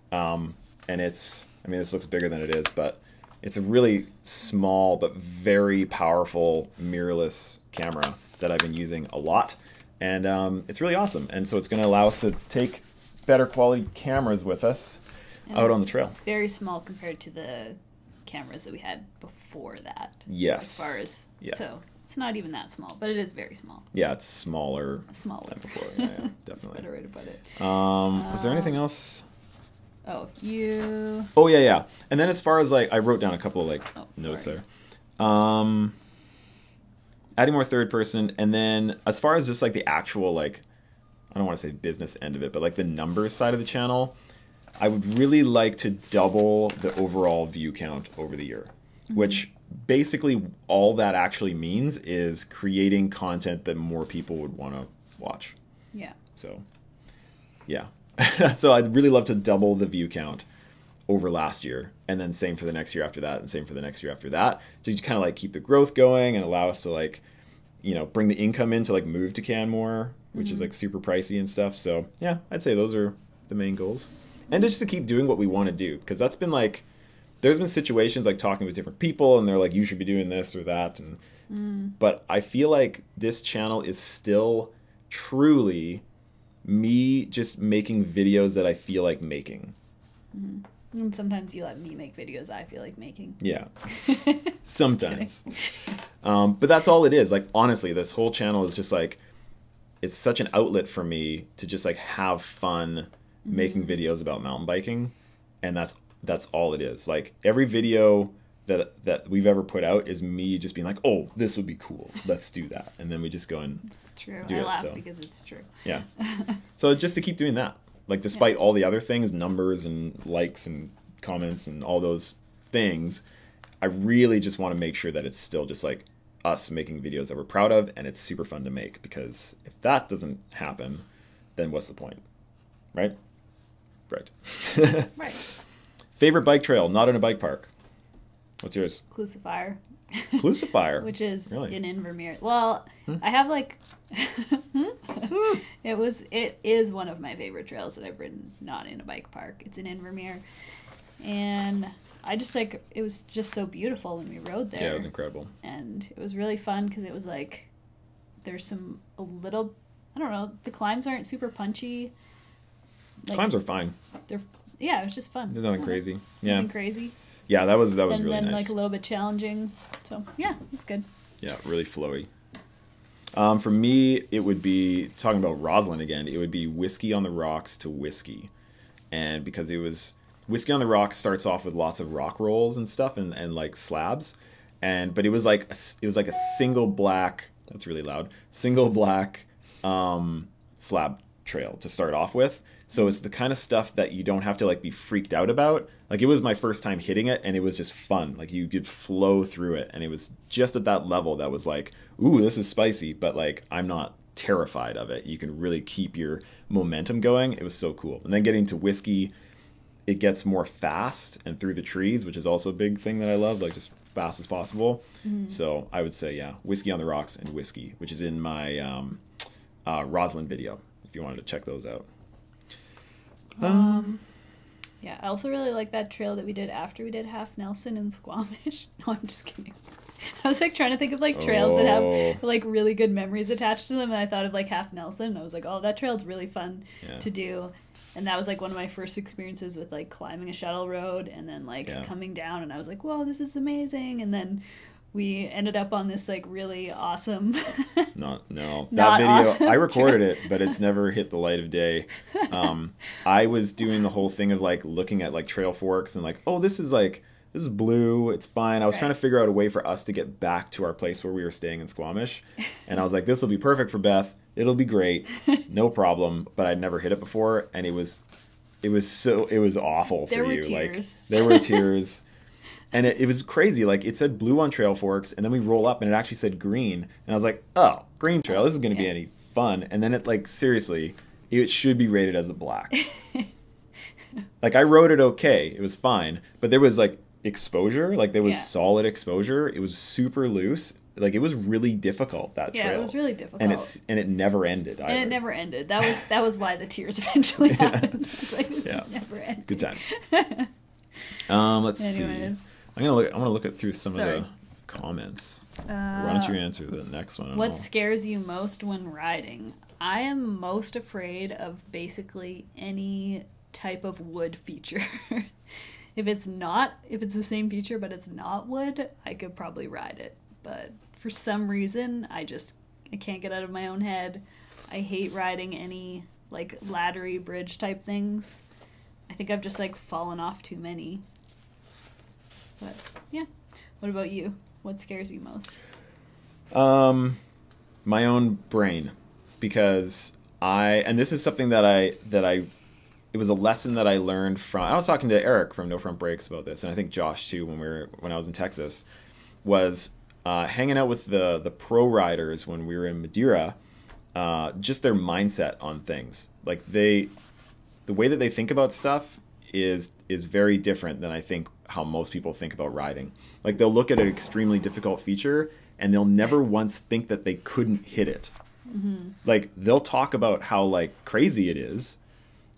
[SPEAKER 2] And this looks bigger than it is, but it's a really small but very powerful mirrorless camera that I've been using a lot. And it's really awesome. And so it's going to allow us to take better quality cameras with us out on the trail.
[SPEAKER 1] Very small compared to the cameras that we had before that.
[SPEAKER 2] Yes.
[SPEAKER 1] As far as, so it's not even that small, but it is very small.
[SPEAKER 2] Yeah, it's smaller than before. Yeah, definitely.
[SPEAKER 1] Better way to put it.
[SPEAKER 2] Was there anything else?
[SPEAKER 1] Oh, yeah.
[SPEAKER 2] And then as far as like, I wrote down a couple of like notes there. Adding more third person, and then as far as just like the actual like, I don't want to say business end of it, but like the numbers side of the channel, I would really like to double the overall view count over the year, which basically all that actually means is creating content that more people would want to watch.
[SPEAKER 1] Yeah.
[SPEAKER 2] So, yeah. So I'd really love to double the view count over last year, and then same for the next year after that, and same for the next year after that, to kind of like keep the growth going and allow us to like, bring the income in to like move to Canmore, which is like super pricey and stuff. So yeah, I'd say those are the main goals, and just to keep doing what we want to do, because that's been like, there's been situations like talking with different people, and they're like, you should be doing this or that, and but I feel like this channel is still truly me just making videos that I feel like making.
[SPEAKER 1] And sometimes you let me make videos I feel like making.
[SPEAKER 2] Yeah. Sometimes. But that's all it is. Like, honestly, this whole channel is just like, it's such an outlet for me to just like have fun making videos about mountain biking. And that's all it is. Like, every video that we've ever put out is me just being like, oh, this would be cool. Let's do that. And then we just go and
[SPEAKER 1] it's true. I laugh because it's true.
[SPEAKER 2] Yeah. So just to keep doing that. Like, despite all the other things, numbers and likes and comments and all those things, I really just want to make sure that it's still just like us making videos that we're proud of, and it's super fun to make, because if that doesn't happen, then what's the point? Right? Right.
[SPEAKER 1] Right.
[SPEAKER 2] Favorite bike trail, not in a bike park. What's yours?
[SPEAKER 1] Crucifier.
[SPEAKER 2] Crucifier.
[SPEAKER 1] Which is
[SPEAKER 2] really?
[SPEAKER 1] in Invermere. Well, I have like it is one of my favorite trails that I've ridden not in a bike park. It's in Invermere. And I just like, it was just so beautiful when we rode there.
[SPEAKER 2] Yeah, it was incredible.
[SPEAKER 1] And it was really fun because it was like, there's a little, I don't know, the climbs aren't super punchy.
[SPEAKER 2] Like, climbs are fine.
[SPEAKER 1] Yeah, it was just fun.
[SPEAKER 2] There's nothing crazy. Yeah.
[SPEAKER 1] Nothing crazy.
[SPEAKER 2] Yeah, that was really nice.
[SPEAKER 1] And then like a little bit challenging. So yeah, it's good.
[SPEAKER 2] Yeah, really flowy. For me, it would be, talking about Roslyn again, it would be Whiskey on the Rocks to Whiskey. And because it was, Whiskey on the Rocks starts off with lots of rock rolls and stuff and like slabs. But it was like a single black, that's really loud, single black slab trail to start off with. So it's the kind of stuff that you don't have to like be freaked out about. Like it was my first time hitting it and it was just fun. Like you could flow through it and it was just at that level that was like, ooh, this is spicy, but like I'm not terrified of it. You can really keep your momentum going. It was so cool. And then getting to Whiskey, it gets more fast and through the trees, which is also a big thing that I love, like just fast as possible. Mm-hmm. So I would say, yeah, Whiskey on the Rocks and Whiskey, which is in my Roslyn video, if you wanted to check those out.
[SPEAKER 1] Yeah, I also really like that trail that we did after we did Half Nelson in Squamish. No, I'm just kidding. I was like trying to think of like trails that have like really good memories attached to them, and I thought of like Half Nelson, and I was like, oh, that trail's really fun to do. And that was like one of my first experiences with like climbing a shuttle road and then like coming down, and I was like, whoa, this is amazing. And then we ended up on this like really awesome
[SPEAKER 2] that video awesome I recorded it, but it's never hit the light of day. I was doing the whole thing of like looking at like trail forks and like, oh, this is blue, it's fine. I was trying to figure out a way for us to get back to our place where we were staying in Squamish, and I was like, this will be perfect for Beth, it'll be great, no problem. But I'd never hit it before, and it was awful for you.
[SPEAKER 1] Tears.
[SPEAKER 2] Like there were tears. And it was crazy. Like, it said blue on trail forks, and then we roll up, and it actually said green. And I was like, oh, green trail, this is going to be any fun. And then it, like, seriously, it should be rated as a black. Like, I rode it okay. It was fine. But there was, like, exposure. Like, there was solid exposure. It was super loose. Like, it was really difficult, that trail.
[SPEAKER 1] Yeah, it was really difficult.
[SPEAKER 2] And it never ended either.
[SPEAKER 1] And it never ended. That was why the tears eventually happened. It's like, this is never ending.
[SPEAKER 2] Good times. Let's see. I'm gonna look at through some of the comments. Why don't you answer the next one?
[SPEAKER 1] What scares you most when riding? I am most afraid of basically any type of wood feature. If it's the same feature but it's not wood, I could probably ride it. But for some reason, I can't get out of my own head. I hate riding any like laddery bridge type things. I think I've just like fallen off too many. But yeah, what about you? What scares you most?
[SPEAKER 2] My own brain, because and this is something that it was a lesson that I learned from. I was talking to Eric from No Front Brakes about this, and I think Josh too when I was in Texas, was hanging out with the pro riders when we were in Madeira. Just their mindset on things, like the way that they think about stuff is very different than I think how most people think about riding. Like they'll look at an extremely difficult feature and they'll never once think that they couldn't hit it. Mm-hmm. Like they'll talk about how like crazy it is,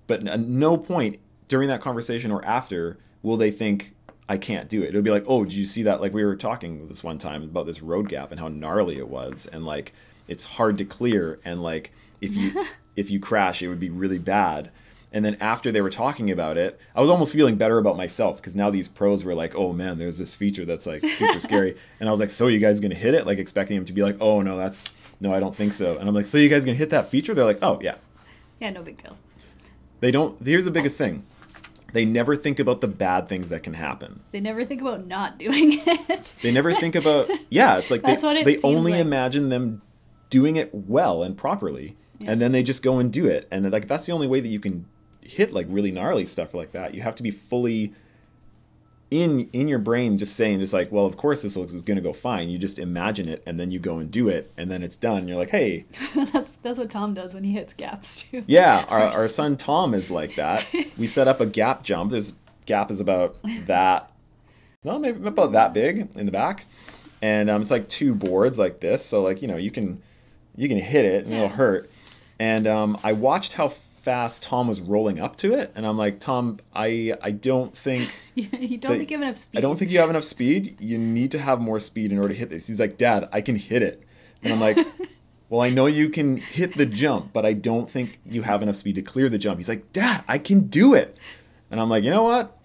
[SPEAKER 2] but at no point during that conversation or after will they think I can't do it. It'll be like, oh, did you see that? Like we were talking this one time about this road gap and how gnarly it was, and like it's hard to clear, and like if you crash it would be really bad. And then after they were talking about it, I was almost feeling better about myself, because now these pros were like, oh man, there's this feature that's like super scary. And I was like, so you guys gonna hit it? Like expecting them to be like, oh no, I don't think so. And I'm like, so you guys gonna hit that feature? They're like, oh yeah.
[SPEAKER 1] Yeah, no big deal.
[SPEAKER 2] They don't, here's the biggest thing. They never think about the bad things that can happen.
[SPEAKER 1] They never think about not doing it.
[SPEAKER 2] They never think about, it's like they only like. Imagine them doing it well and properly. Yeah. And then they just go and do it. And like that's the only way that you can hit like really gnarly stuff like that. You have to be fully in your brain just saying just like, well, of course this is going to go fine. You just imagine it and then you go and do it and then it's done. And you're like, hey.
[SPEAKER 1] That's what Tom does when he hits gaps too.
[SPEAKER 2] Yeah, our son Tom is like that. We set up a gap jump. This gap is about that, well, maybe about that big in the back. And it's like 2 boards like this. So like, you can hit it and it'll hurt. And I watched how fast Tom was rolling up to it, and I'm like, Tom, I don't think
[SPEAKER 1] you don't think you have enough speed.
[SPEAKER 2] I don't think you have enough speed. You need to have more speed in order to hit this. He's like, Dad, I can hit it. And I'm like, well, I know you can hit the jump, but I don't think you have enough speed to clear the jump. He's like, Dad, I can do it. And I'm like, you know what?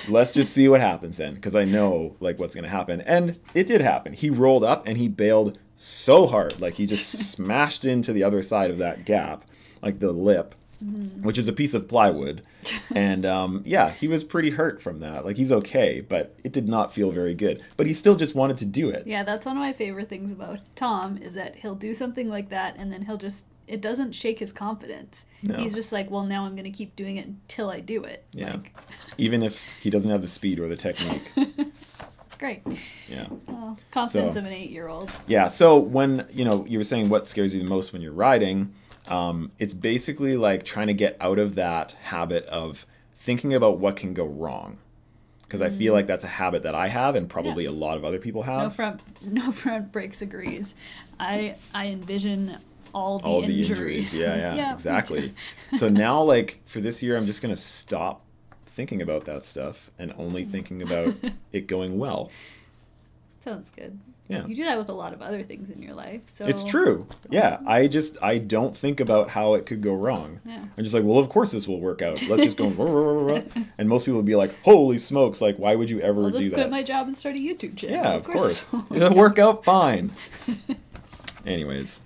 [SPEAKER 2] Let's just see what happens then, because I know like what's going to happen. And it did happen. He rolled up and he bailed so hard. Like he just smashed into the other side of that gap, like the lip. Which is a piece of plywood. And yeah, he was pretty hurt from that. Like he's okay, but it did not feel very good. But he still just wanted to do it.
[SPEAKER 1] Yeah, that's one of my favorite things about Tom is that he'll do something like that and then it doesn't shake his confidence. No. He's just like, well, now I'm going to keep doing it until I do it.
[SPEAKER 2] Yeah. Like... Even if he doesn't have the speed or the technique.
[SPEAKER 1] It's great.
[SPEAKER 2] Yeah.
[SPEAKER 1] Oh, confidence of an 8-year-old.
[SPEAKER 2] Yeah. So when, you were saying what scares you the most when you're riding, it's basically like trying to get out of that habit of thinking about what can go wrong. Because I feel like that's a habit that I have and probably a lot of other people have.
[SPEAKER 1] No front brakes agrees. I envision all the injuries.
[SPEAKER 2] Yeah, exactly. So now, like, for this year, I'm just going to stop thinking about that stuff and only thinking about it going well.
[SPEAKER 1] Sounds good.
[SPEAKER 2] Yeah.
[SPEAKER 1] You do that with a lot of other things in your life. So
[SPEAKER 2] it's true. Yeah. I don't think about how it could go wrong.
[SPEAKER 1] Yeah.
[SPEAKER 2] I'm just like, well, of course this will work out. Let's just go. And most people would be like, holy smokes, like, why would you ever do that? I'll just
[SPEAKER 1] quit my job and start a YouTube channel.
[SPEAKER 2] Yeah, of course. It'll work out fine. Anyways.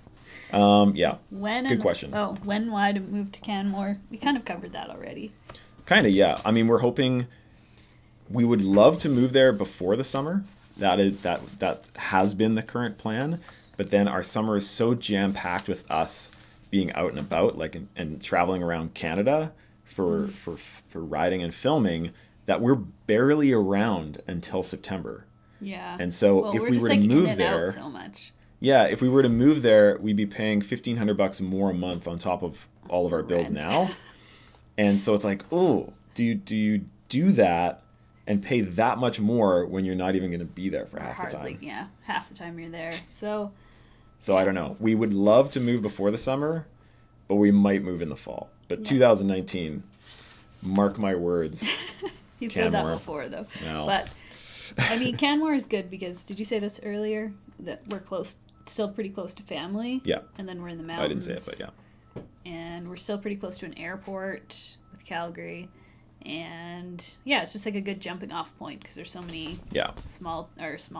[SPEAKER 2] Yeah. Good question.
[SPEAKER 1] When why to move to Canmore? We kind of covered that already.
[SPEAKER 2] Kind of, yeah. I mean, we're hoping we would love to move there before the summer. That has been the current plan, but then our summer is so jam-packed with us being out and about, like and traveling around Canada for riding and filming, that we're barely around until September.
[SPEAKER 1] Yeah.
[SPEAKER 2] And so if we were to move there,
[SPEAKER 1] so much.
[SPEAKER 2] Yeah, if we were to move there, we'd be paying $1,500 more a month on top of all of our bills now. And so it's like, oh, do you do that? And pay that much more when you're not even going to be there for half the time.
[SPEAKER 1] Yeah, half the time you're there. So
[SPEAKER 2] I don't know. We would love to move before the summer, but we might move in the fall. But 2019, mark my words.
[SPEAKER 1] He said that before, though.
[SPEAKER 2] No.
[SPEAKER 1] But, I mean, Canmore is good because, did you say this earlier? That we're still pretty close to family?
[SPEAKER 2] Yeah.
[SPEAKER 1] And then we're in the mountains.
[SPEAKER 2] I didn't say it, but yeah.
[SPEAKER 1] And we're still pretty close to an airport with Calgary. And yeah, it's just like a good jumping off point because there's so many small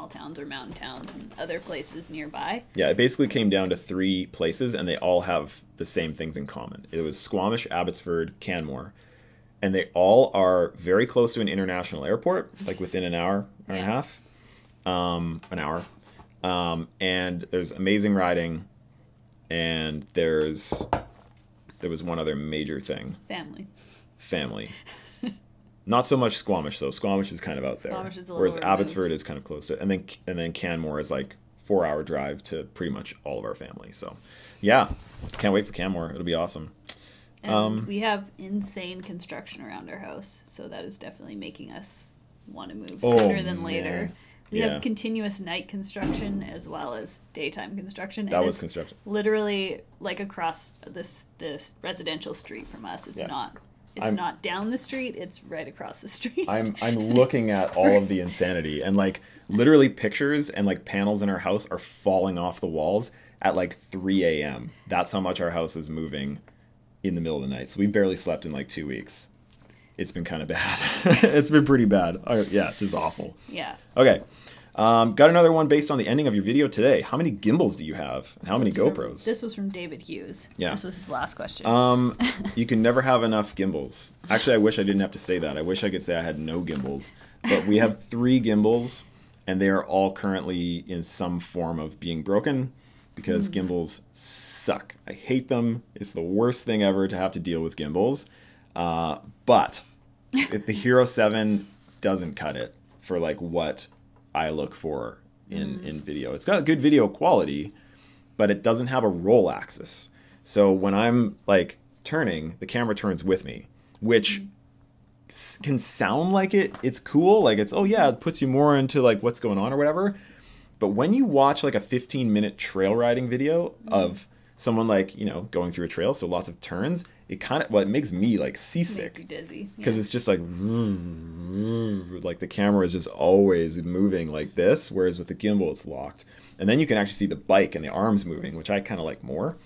[SPEAKER 1] towns or mountain towns and other places nearby.
[SPEAKER 2] Yeah, it basically came down to 3 places and they all have the same things in common. It was Squamish, Abbotsford, Canmore, and they all are very close to an international airport, like within an hour and a half, an hour. And there's amazing riding, and there was one other major thing. Family. Not so much Squamish, though. Squamish is kind of out there. Whereas Abbotsford is kind of close to it. And then Canmore is like 4-hour drive to pretty much all of our family. So, yeah. Can't wait for Canmore. It'll be awesome.
[SPEAKER 1] And we have insane construction around our house. So that is definitely making us want to move sooner than later. We have continuous night construction as well as daytime construction.
[SPEAKER 2] That was construction.
[SPEAKER 1] Literally like across this residential street from us. It's not... It's not down the street, it's right across the street.
[SPEAKER 2] I'm looking at all of the insanity, and like literally pictures and like panels in our house are falling off the walls at like 3 a.m. That's how much our house is moving in the middle of the night. So we barely slept in like 2 weeks. It's been kind of bad. It's been pretty bad. Yeah, just awful.
[SPEAKER 1] Yeah.
[SPEAKER 2] Okay. Got another one based on the ending of your video today. How many gimbals do you have? And how many GoPros?
[SPEAKER 1] This was from David Hughes.
[SPEAKER 2] Yeah.
[SPEAKER 1] This was his last question.
[SPEAKER 2] You can never have enough gimbals. Actually, I wish I didn't have to say that. I wish I could say I had no gimbals. But we have 3 gimbals, and they are all currently in some form of being broken because gimbals suck. I hate them. It's the worst thing ever to have to deal with gimbals. But the Hero 7 doesn't cut it. for like what I look for in video. It's got good video quality, but it doesn't have a roll axis. So when I'm like turning, the camera turns with me, which can sound like it's cool. Like it's, oh yeah, it puts you more into like what's going on or whatever. But when you watch like a 15-minute trail riding video of someone like, you know, going through a trail, so lots of turns, it kind of, well, it makes me like seasick.
[SPEAKER 1] Make you dizzy.
[SPEAKER 2] Because it's just like the camera is just always moving like this, whereas with the gimbal it's locked. And then you can actually see the bike and the arms moving, which I kind of like more.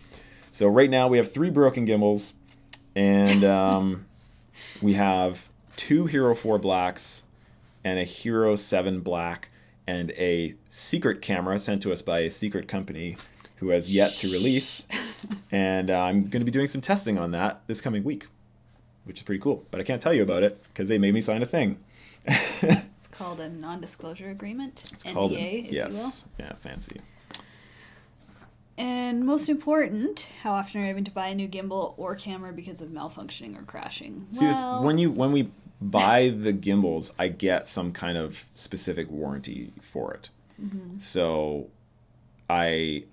[SPEAKER 2] So right now we have 3 broken gimbals, and we have 2 Hero 4 Blacks and a Hero 7 Black and a secret camera sent to us by a secret company who has yet to release. And I'm going to be doing some testing on that this coming week, which is pretty cool. But I can't tell you about it because they made me sign a thing.
[SPEAKER 1] It's called a non-disclosure agreement,
[SPEAKER 2] it's
[SPEAKER 1] NDA,
[SPEAKER 2] called
[SPEAKER 1] if you will.
[SPEAKER 2] Yeah, fancy.
[SPEAKER 1] And most important, how often are you having to buy a new gimbal or camera because of malfunctioning or crashing?
[SPEAKER 2] See, when we buy the gimbals, I get some kind of specific warranty for it. So I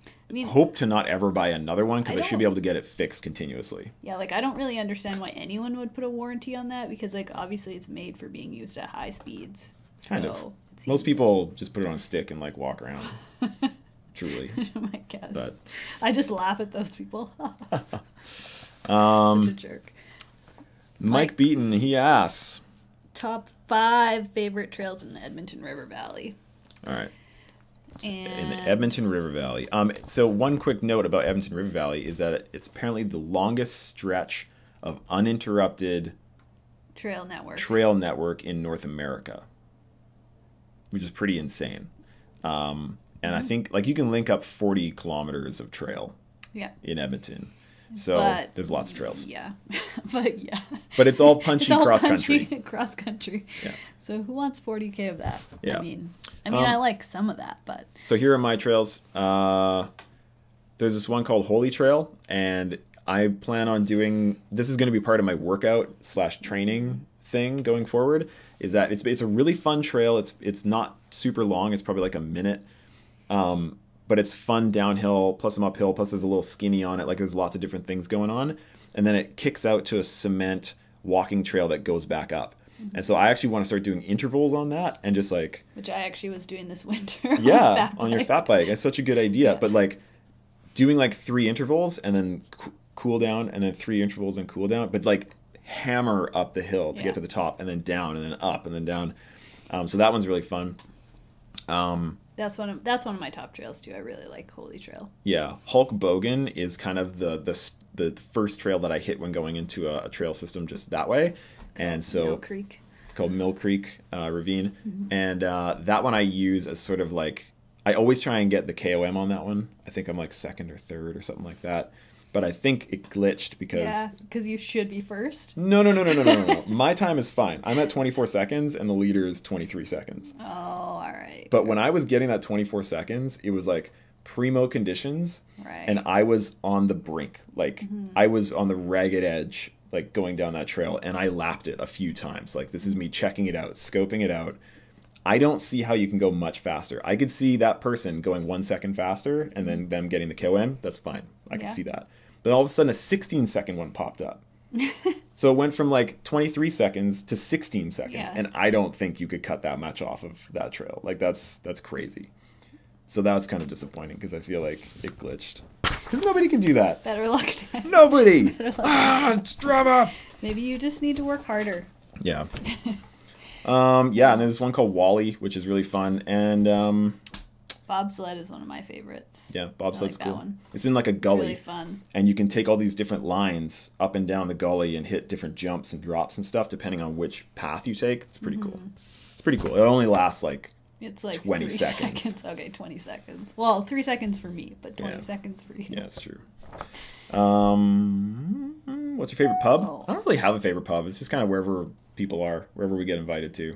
[SPEAKER 2] hope to not ever buy another one because I should be able to get it fixed continuously.
[SPEAKER 1] Yeah, like I don't really understand why anyone would put a warranty on that because like obviously it's made for being used at high speeds.
[SPEAKER 2] Kind of. Most people just put it on a stick and like walk around. Truly.
[SPEAKER 1] I guess. But I just laugh at those people. Such a jerk.
[SPEAKER 2] Mike Beaton, he asks,
[SPEAKER 1] top 5 favorite trails in the Edmonton River Valley.
[SPEAKER 2] All right. In the Edmonton River Valley. So one quick note about Edmonton River Valley is that it's apparently the longest stretch of uninterrupted
[SPEAKER 1] trail network
[SPEAKER 2] in North America, which is pretty insane. And I think like you can link up 40 kilometers of trail in Edmonton. So there's lots of trails.
[SPEAKER 1] Yeah.
[SPEAKER 2] But it's all punchy cross country.
[SPEAKER 1] Cross country.
[SPEAKER 2] Yeah.
[SPEAKER 1] So who wants 40K of that?
[SPEAKER 2] Yeah.
[SPEAKER 1] I mean I like some of that, but
[SPEAKER 2] so here are my trails. There's this one called Holy Trail, and I plan on doing, this is going to be part of my workout / training thing going forward, is that it's a really fun trail. It's not super long. It's probably like a minute. But it's fun downhill, plus some uphill, plus there's a little skinny on it. Like there's lots of different things going on. And then it kicks out to a cement walking trail that goes back up. And so I actually want to start doing intervals on that and just like...
[SPEAKER 1] Which I actually was doing this winter.
[SPEAKER 2] Yeah, on your fat bike. It's such a good idea.
[SPEAKER 1] Yeah.
[SPEAKER 2] But like doing like 3 intervals and then cool down and then 3 intervals and cool down. But like hammer up the hill to get to the top and then down and then up and then down. So that one's really fun.
[SPEAKER 1] That's one of my top trails too. I really like Holy Trail.
[SPEAKER 2] Yeah, Hulk Bogan is kind of the first trail that I hit when going into a trail system just that way, and so
[SPEAKER 1] Mill Creek.
[SPEAKER 2] Called Mill Creek Ravine, and that one I use as sort of like I always try and get the KOM on that one. I think I'm like 2nd or 3rd or something like that. But I think it glitched because
[SPEAKER 1] you should be first.
[SPEAKER 2] No. My time is fine. I'm at 24 seconds and the leader is 23 seconds.
[SPEAKER 1] Oh, all right.
[SPEAKER 2] But when I was getting that 24 seconds, it was like primo conditions,
[SPEAKER 1] right?
[SPEAKER 2] And I was on the brink, like I was on the ragged edge, like going down that trail, and I lapped it a few times. Like this is me checking it out, scoping it out. I don't see how you can go much faster. I could see that person going 1 second faster and then them getting the KOM. That's fine. I can see that. But all of a sudden, a 16-second one popped up. So it went from like 23 seconds to 16 seconds. Yeah. And I don't think you could cut that much off of that trail. Like, that's crazy. So that was kind of disappointing because I feel like it glitched. Because nobody can do that.
[SPEAKER 1] Better luck.
[SPEAKER 2] Nobody! It's drama!
[SPEAKER 1] Maybe you just need to work harder.
[SPEAKER 2] Yeah. And then there's one called Wally, which is really fun. And...
[SPEAKER 1] Bobsled is one of my favorites.
[SPEAKER 2] Yeah, bobsled's cool. One. It's in like a gully.
[SPEAKER 1] It's really fun.
[SPEAKER 2] And you can take all these different lines up and down the gully and hit different jumps and drops and stuff depending on which path you take. It's pretty cool. It's pretty cool. It only lasts like,
[SPEAKER 1] it's like
[SPEAKER 2] 20 seconds.
[SPEAKER 1] Okay, 20 seconds. Well, 3 seconds for me, but 20 seconds for you.
[SPEAKER 2] Yeah, it's true. What's your favorite pub?
[SPEAKER 1] Oh.
[SPEAKER 2] I don't really have a favorite pub. It's just kind of wherever people are, wherever we get invited to.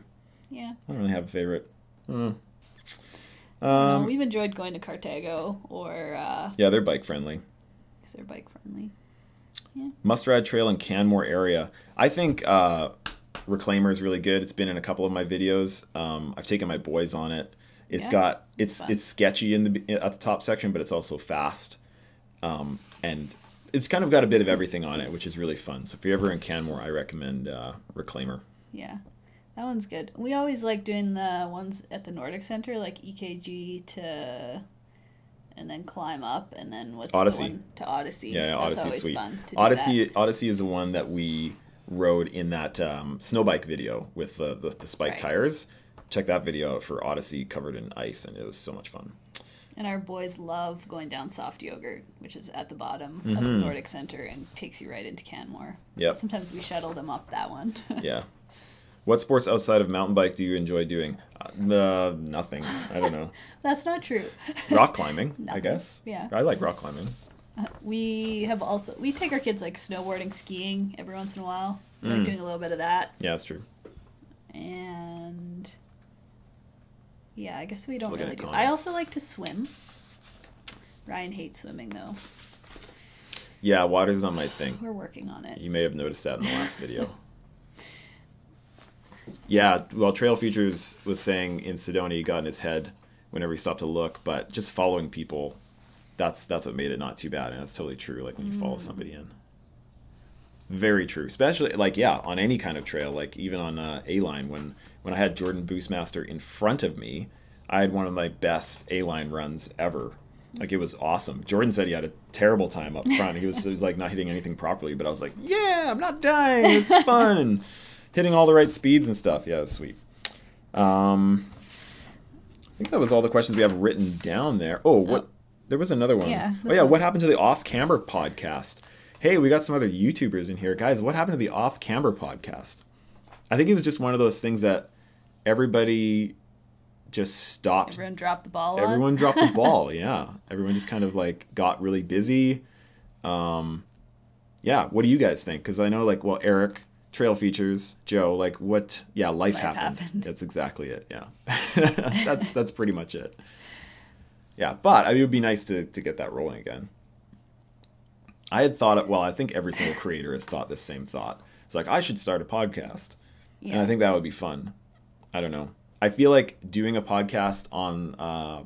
[SPEAKER 1] Yeah.
[SPEAKER 2] I don't really have a favorite. I don't know.
[SPEAKER 1] We've enjoyed going to Cartago or...
[SPEAKER 2] yeah, they're bike friendly.
[SPEAKER 1] They're bike friendly. Yeah.
[SPEAKER 2] Muskrat Trail in Canmore area. I think Reclaimer is really good. It's been in a couple of my videos. I've taken my boys on it. It's sketchy at the top section, but it's also fast. And it's kind of got a bit of everything on it, which is really fun. So if you're ever in Canmore, I recommend Reclaimer.
[SPEAKER 1] Yeah, that one's good. We always like doing the ones at the Nordic Center, like EKG to, and then climb up, and then what's
[SPEAKER 2] Odyssey.
[SPEAKER 1] The one to Odyssey?
[SPEAKER 2] Yeah, Odyssey is sweet.
[SPEAKER 1] Fun to
[SPEAKER 2] Odyssey is the one that we rode in that snow bike video with the spiked tires. Check that video out for Odyssey covered in ice, and it was so much fun.
[SPEAKER 1] And our boys love going down Soft Yogurt, which is at the bottom of the Nordic Center and takes you right into Canmore. So sometimes we shuttle them up that one.
[SPEAKER 2] Yeah. What sports outside of mountain bike do you enjoy doing? Nothing. I don't know.
[SPEAKER 1] That's not true.
[SPEAKER 2] Rock climbing, I guess.
[SPEAKER 1] Yeah.
[SPEAKER 2] I like rock climbing.
[SPEAKER 1] We take our kids like snowboarding, skiing every once in a while. We like doing a little bit of that.
[SPEAKER 2] Yeah, that's true.
[SPEAKER 1] And yeah, I guess we don't really do. I also like to swim. Ryan hates swimming though.
[SPEAKER 2] Yeah, water's not my thing.
[SPEAKER 1] We're working on it.
[SPEAKER 2] You may have noticed that in the last video. Yeah, well, Trail Features was saying in Sedona he got in his head whenever he stopped to look, but just following people, that's what made it not too bad, and that's totally true, like when you follow somebody in. Very true, especially, like, yeah, on any kind of trail, like even on A-Line, when I had Jordan Boostmaster in front of me, I had one of my best A-Line runs ever. Like, it was awesome. Jordan said he had a terrible time up front. He was like not hitting anything properly, but I was like, yeah, I'm not dying, it's fun, and hitting all the right speeds and stuff. Yeah, it was sweet. I think that was all the questions we have written down there. There was another one.
[SPEAKER 1] Yeah.
[SPEAKER 2] What happened to the Off-Camber podcast? Hey, we got some other YouTubers in here. Guys, what happened to the Off-Camber podcast? I think it was just one of those things that everybody just stopped.
[SPEAKER 1] Everyone dropped the ball
[SPEAKER 2] Everyone dropped the ball, yeah. Everyone just kind of like got really busy. Yeah, what do you guys think? Because I know like, Eric, Trail Features, Joe, like what, life happened. That's exactly it, yeah. That's pretty much it. Yeah, but it would be nice to get that rolling again. I had thought, I think every single creator has thought this same thought. It's like, I should start a podcast. Yeah. And I think that would be fun. I don't know. I feel like doing a podcast on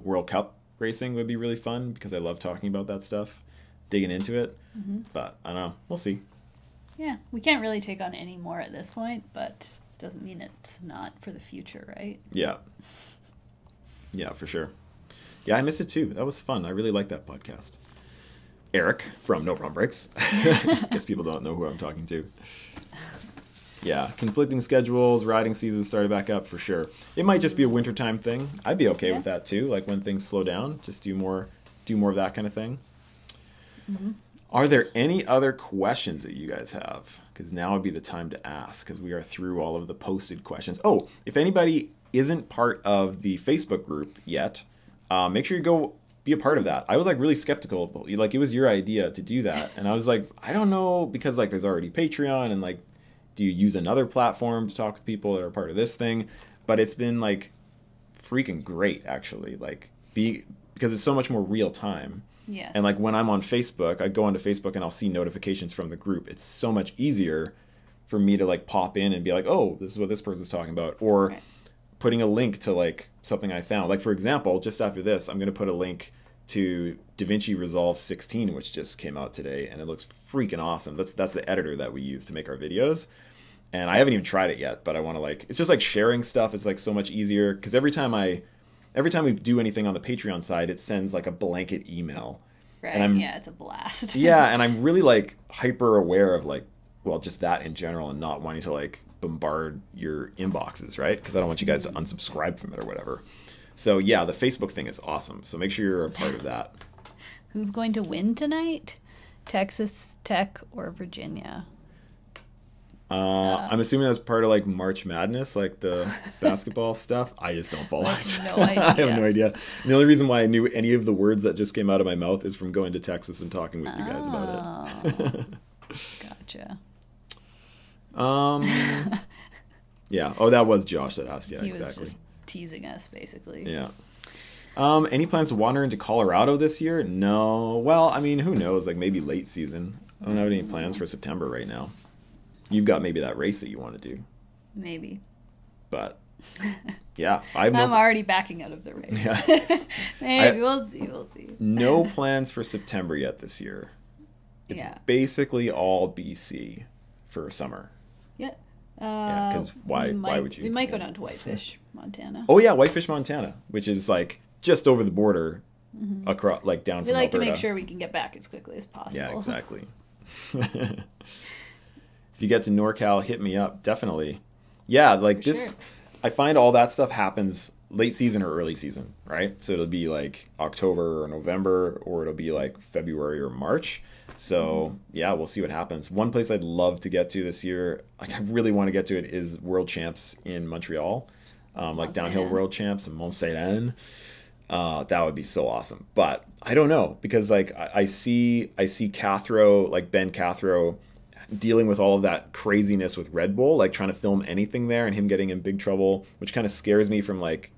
[SPEAKER 2] World Cup racing would be really fun because I love talking about that stuff, digging into it. Mm-hmm. But I don't know. We'll see.
[SPEAKER 1] Yeah, we can't really take on any more at this point, but doesn't mean it's not for the future, right?
[SPEAKER 2] Yeah. Yeah, for sure. Yeah, I missed it too. That was fun. I really liked that podcast. Eric from No Problem Breaks. Guess people don't know who I'm talking to. Yeah, conflicting schedules, riding season started back up for sure. It might just be a wintertime thing. I'd be okay with that too. Like when things slow down, just do more of that kind of thing. Mm-hmm. Are there any other questions that you guys have? Because now would be the time to ask, because we are through all of the posted questions. Oh, if anybody isn't part of the Facebook group yet, make sure you go be a part of that. I was like really skeptical. Like it was your idea to do that. And I was like, I don't know, because like there's already Patreon and like, do you use another platform to talk with people that are part of this thing? But it's been like freaking great actually. Like because it's so much more real time.
[SPEAKER 1] Yes.
[SPEAKER 2] And like when I'm on Facebook, I go onto Facebook and I'll see notifications from the group. It's so much easier for me to like pop in and be like, oh, this is what this person's talking about. Or putting a link to like something I found. Like for example, just after this, I'm going to put a link to DaVinci Resolve 16, which just came out today, and it looks freaking awesome. That's the editor that we use to make our videos. And I haven't even tried it yet, but I want to like, it's just like sharing stuff is like so much easier. Because every time we do anything on the Patreon side, it sends like a blanket email.
[SPEAKER 1] Right. And it's a blast.
[SPEAKER 2] Yeah. And I'm really like hyper aware of like, just that in general and not wanting to like bombard your inboxes, right? Because I don't want you guys to unsubscribe from it or whatever. So yeah, the Facebook thing is awesome. So make sure you're a part of that.
[SPEAKER 1] Who's going to win tonight? Texas Tech or Virginia?
[SPEAKER 2] I'm assuming that's part of like March Madness, like the basketball stuff. I just don't follow it.
[SPEAKER 1] No idea.
[SPEAKER 2] I have no idea. And the only reason why I knew any of the words that just came out of my mouth is from going to Texas and talking with you guys about it.
[SPEAKER 1] Gotcha.
[SPEAKER 2] Yeah. Oh, that was Josh that asked. Yeah,
[SPEAKER 1] he
[SPEAKER 2] exactly.
[SPEAKER 1] Was just teasing us, basically.
[SPEAKER 2] Yeah. Any plans to wander into Colorado this year? No. Well, I mean, who knows? Like maybe late season. I don't have any plans for September right now. You've got maybe that race that you want to do.
[SPEAKER 1] Maybe.
[SPEAKER 2] But yeah,
[SPEAKER 1] I'm already backing out of the race. Yeah. Maybe we'll see.
[SPEAKER 2] No plans for September yet this year. It's basically all BC for summer.
[SPEAKER 1] Yeah.
[SPEAKER 2] Because why would you?
[SPEAKER 1] We might go down to Whitefish, Montana.
[SPEAKER 2] Oh yeah, Whitefish, Montana, which is like just over the border, across, like down from Alberta.
[SPEAKER 1] We like to make sure we can get back as quickly as possible.
[SPEAKER 2] Yeah, exactly. If you get to NorCal, hit me up, definitely. Yeah, like for this, sure. I find all that stuff happens late season or early season, right? So it'll be like October or November, or it'll be like February or March. So yeah, we'll see what happens. One place I'd love to get to this year, like I really want to get to it, is World Champs in Montreal, like downhill World Champs in Mont Saint Anne. That would be so awesome. But I don't know, because like I see Cathro, like Ben Cathro, dealing with all of that craziness with Red Bull, like trying to film anything there, and him getting in big trouble, which kind of scares me from like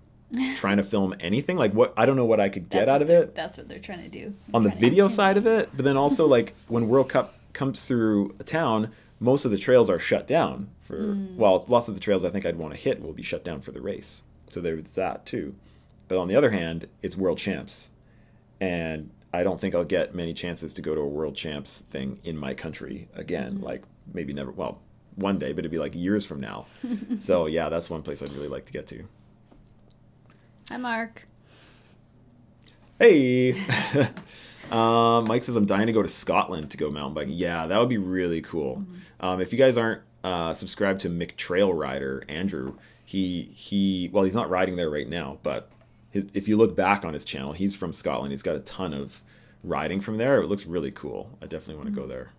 [SPEAKER 2] trying to film anything. Like what, I don't know what I could get out of it.
[SPEAKER 1] That's what they're trying to do.
[SPEAKER 2] On the video side of it, but then also like when World Cup comes through a town, most of the trails are shut down for, well, lots of the trails I think I'd want to hit will be shut down for the race. So there's that too. But on the other hand, it's World Champs, and I don't think I'll get many chances to go to a World Champs thing in my country again. Like maybe never, well, one day, but it'd be like years from now. So yeah, that's one place I'd really like to get to.
[SPEAKER 1] Hi, Mark.
[SPEAKER 2] Hey. Mike says, I'm dying to go to Scotland to go mountain biking. Yeah, that would be really cool. If you guys aren't subscribed to McTrail Rider, Andrew, well, he's not riding there right now, but if you look back on his channel, he's from Scotland. He's got a ton of riding from there. It looks really cool. I definitely want to go there.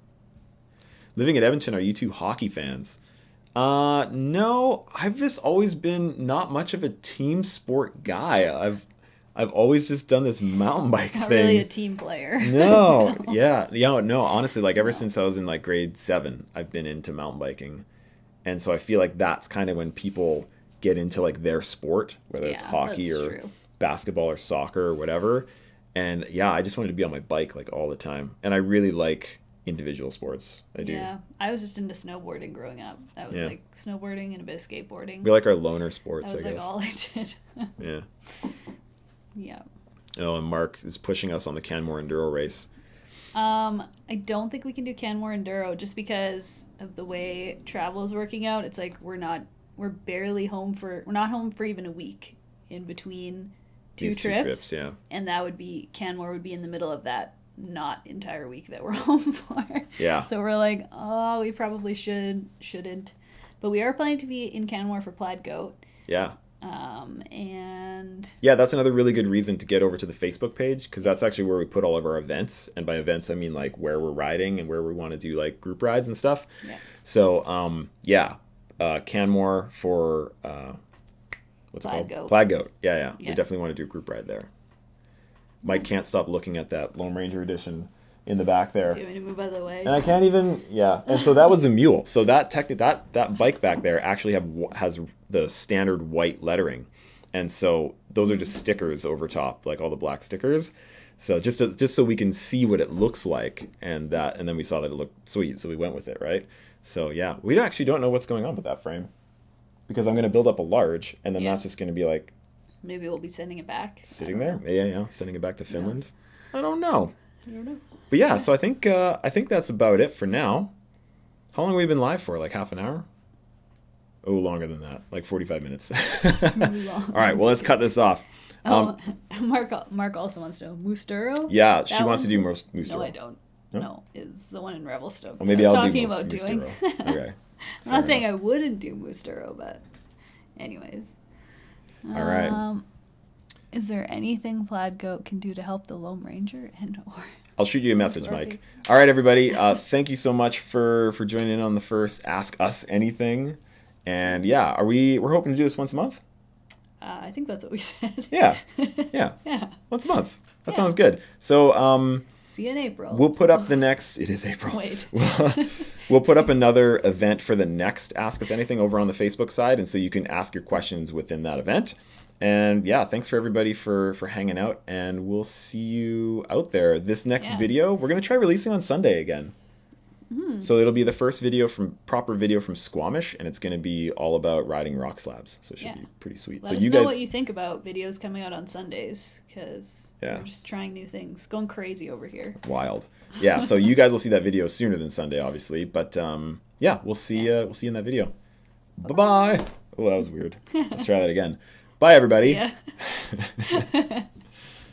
[SPEAKER 2] Living in Edmonton, are you two hockey fans? No, I've just always been not much of a team sport guy. I've always just done this mountain bike
[SPEAKER 1] not
[SPEAKER 2] thing.
[SPEAKER 1] Not really a team player.
[SPEAKER 2] No, yeah, no. Honestly, like ever since I was in like grade 7, I've been into mountain biking, and so I feel like that's kind of when people get into like their sport, whether it's hockey or basketball or soccer or whatever. And yeah, I just wanted to be on my bike like all the time, and I really like individual sports. I do.
[SPEAKER 1] Yeah, I was just into snowboarding growing up. I was like snowboarding and a bit of skateboarding.
[SPEAKER 2] We like our loner sports,
[SPEAKER 1] I guess.
[SPEAKER 2] That was
[SPEAKER 1] like all I did.
[SPEAKER 2] Yeah.
[SPEAKER 1] Yeah.
[SPEAKER 2] Oh, and Mark is pushing us on the Canmore Enduro race.
[SPEAKER 1] I don't think we can do Canmore Enduro just because of the way travel is working out. It's like we're not home for even a week in between two trips.
[SPEAKER 2] Yeah.
[SPEAKER 1] And that would be, Canmore would be in the middle of that not entire week that we're home for.
[SPEAKER 2] Yeah.
[SPEAKER 1] So we're like, oh, we probably shouldn't. But we are planning to be in Canmore for Plaid Goat.
[SPEAKER 2] Yeah.
[SPEAKER 1] And
[SPEAKER 2] yeah, that's another really good reason to get over to the Facebook page, because that's actually where we put all of our events. And by events, I mean like where we're riding and where we want to do like group rides and stuff.
[SPEAKER 1] Yeah.
[SPEAKER 2] So, Canmore for, what's
[SPEAKER 1] Plaid
[SPEAKER 2] it called?
[SPEAKER 1] Goat.
[SPEAKER 2] Plaid Goat. Yeah. We definitely want to do a group ride there. Mike can't stop looking at that Lone Ranger edition in the back there.
[SPEAKER 1] Do you want me to move out of the way?
[SPEAKER 2] And I can't even, And so that was a mule. So that bike back there actually has the standard white lettering. And so those are just stickers over top, like all the black stickers. So just so we can see what it looks like, and then we saw that it looked sweet, so we went with it, right? So yeah, we actually don't know what's going on with that frame, because I'm going to build up a large, and then that's just going to be like,
[SPEAKER 1] maybe we'll be sending it back.
[SPEAKER 2] Sitting there, yeah, sending it back to Finland. Yes. I don't know. But
[SPEAKER 1] yeah,
[SPEAKER 2] so I think that's about it for now. How long have we been live for? Like half an hour? Oh, longer than that. Like 45 minutes. All right, well, let's cut this off.
[SPEAKER 1] Mark also wants to know Moose Duro.
[SPEAKER 2] Yeah, she wants to do Moose Duro.
[SPEAKER 1] No, I don't. No, is the one in Revelstoke.
[SPEAKER 2] Well, maybe I'll do Moose Duro. Okay.
[SPEAKER 1] I'm not saying I wouldn't do Moose Duro, but anyways.
[SPEAKER 2] All right.
[SPEAKER 1] Is there anything Plaid Goat can do to help the Lone Ranger or?
[SPEAKER 2] I'll shoot you a message, Mike. All right, everybody. Thank you so much for joining in on the first Ask Us Anything. And yeah, we're hoping to do this once a month?
[SPEAKER 1] I think that's what we said.
[SPEAKER 2] Yeah. Once a month. That sounds good. So
[SPEAKER 1] see you in April.
[SPEAKER 2] We'll put up the next. It is April.
[SPEAKER 1] Wait.
[SPEAKER 2] We'll put up another event for the next Ask Us Anything over on the Facebook side, and so you can ask your questions within that event. And yeah, thanks for everybody for hanging out, and we'll see you out there. This next video, we're gonna try releasing on Sunday again. So it'll be the first proper video from Squamish, and it's going to be all about riding rock slabs. So it should be pretty sweet.
[SPEAKER 1] Let us know what you think about videos coming out on Sundays, because we're just trying new things. Going crazy over here.
[SPEAKER 2] Wild. Yeah, so you guys will see that video sooner than Sunday, obviously. But we'll see you in that video. Bye-bye. Oh, that was weird. Let's try that again. Bye, everybody.
[SPEAKER 1] Yeah.